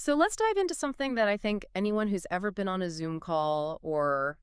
So let's dive into something that I think anyone who's ever been on a Zoom call or,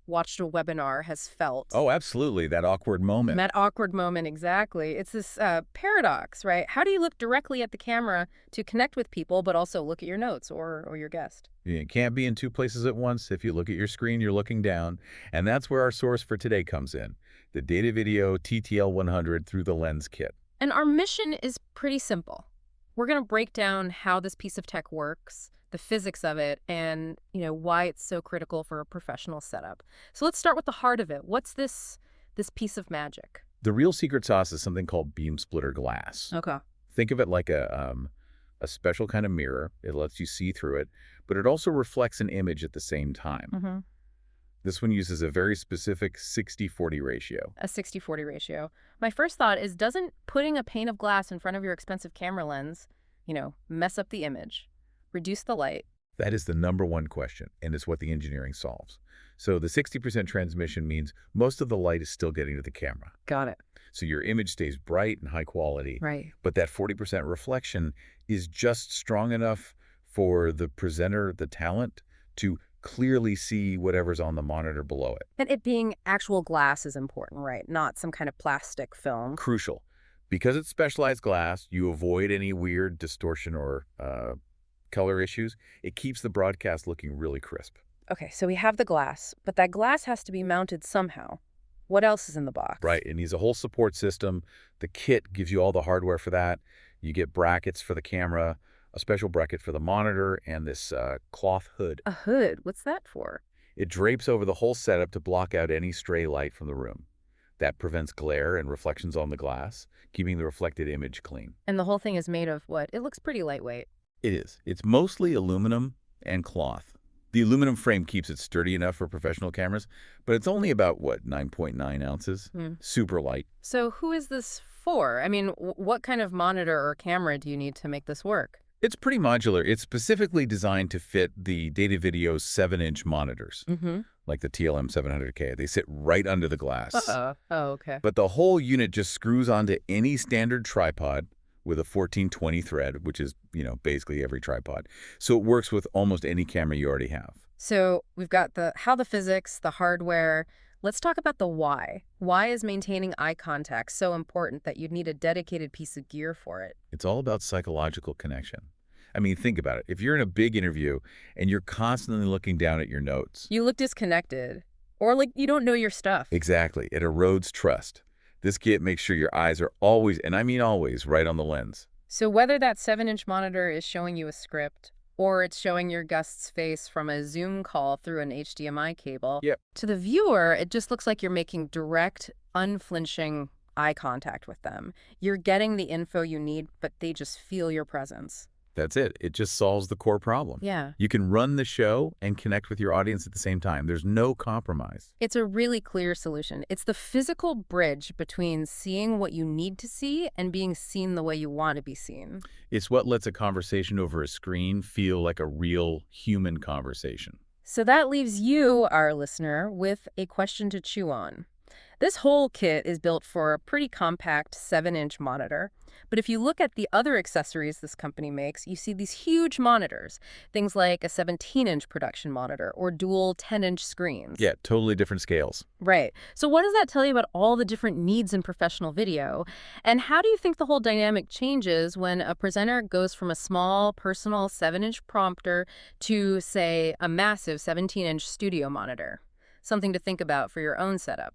watched a webinar has felt. Oh, absolutely. That awkward moment. That awkward moment, exactly. It's this paradox, right? How do you look directly at the camera to connect with people, but also look at your notes or your guest? You can't be in two places at once. If you look at your screen, you're looking down. And that's where our source for today comes in, the Datavideo TTL-100 Through-The-Lens Kit. And our mission is pretty simple. We're going to break down how this piece of tech works, the physics of it, and, why it's so critical for a professional setup. So let's start with the heart of it. What's this piece of magic? The real secret sauce is something called beam splitter glass. Okay. Think of it like a special kind of mirror. It lets you see through it, but it also reflects an image at the same time. Mm-hmm. This one uses a very specific 60-40 ratio. A 60-40 ratio. My first thought is, doesn't putting a pane of glass in front of your expensive camera lens, mess up the image, reduce the light? That is the #1 question, and it's what the engineering solves. So the 60% transmission means most of the light is still getting to the camera. Got it. So your image stays bright and high quality, Right. but that 40% reflection is just strong enough for the presenter, the talent, to clearly see whatever's on the monitor below it. And it being actual glass is important, right? Not some kind of plastic film. Crucial. Because it's specialized glass, you avoid any weird distortion or color issues. It keeps the broadcast looking really crisp. Okay, so we have the glass, but that glass has to be mounted somehow. What else is in the box? Right. It needs a whole support system. The kit gives you all the hardware for that. You get brackets for the camera, a special bracket for the monitor, and this cloth hood. A hood? What's that for? It drapes over the whole setup to block out any stray light from the room. That prevents glare and reflections on the glass, keeping the reflected image clean. And the whole thing is made of what? It looks pretty lightweight. It is. It's mostly aluminum and cloth. The aluminum frame keeps it sturdy enough for professional cameras, but it's only about, 9.9 ounces? Super light. So who is this for? I mean, what kind of monitor or camera do you need to make this work? It's pretty modular. It's specifically designed to fit the Datavideo 7-inch monitors, like the TLM-700K. They sit right under the glass. Oh, okay. But the whole unit just screws onto any standard tripod with a 1420 thread, which is, basically every tripod. So it works with almost any camera you already have. So we've got the physics, the hardware. Let's talk about the why. Why is maintaining eye contact so important that you'd need a dedicated piece of gear for it? It's all about psychological connection. I mean, think about it. If you're in a big interview and you're constantly looking down at your notes. You look disconnected, or like you don't know your stuff. Exactly. It erodes trust. This kit makes sure your eyes are always, and I mean always, right on the lens. So whether that 7-inch monitor is showing you a script, or it's showing your guest's face from a Zoom call through an HDMI cable, Yep. to the viewer, it just looks like you're making direct, unflinching eye contact with them. You're getting the info you need, but they just feel your presence. That's it. It just solves the core problem. Yeah. You can run the show and connect with your audience at the same time. There's no compromise. It's a really clear solution. It's the physical bridge between seeing what you need to see and being seen the way you want to be seen. It's what lets a conversation over a screen feel like a real human conversation. So that leaves you, our listener, with a question to chew on. This whole kit is built for a pretty compact 7-inch monitor. But if you look at the other accessories this company makes, you see these huge monitors, things like a 17-inch production monitor or dual 10-inch screens. Yeah, totally different scales. Right. So what does that tell you about all the different needs in professional video? And how do you think the whole dynamic changes when a presenter goes from a small, personal 7-inch prompter to, say, a massive 17-inch studio monitor? Something to think about for your own setup.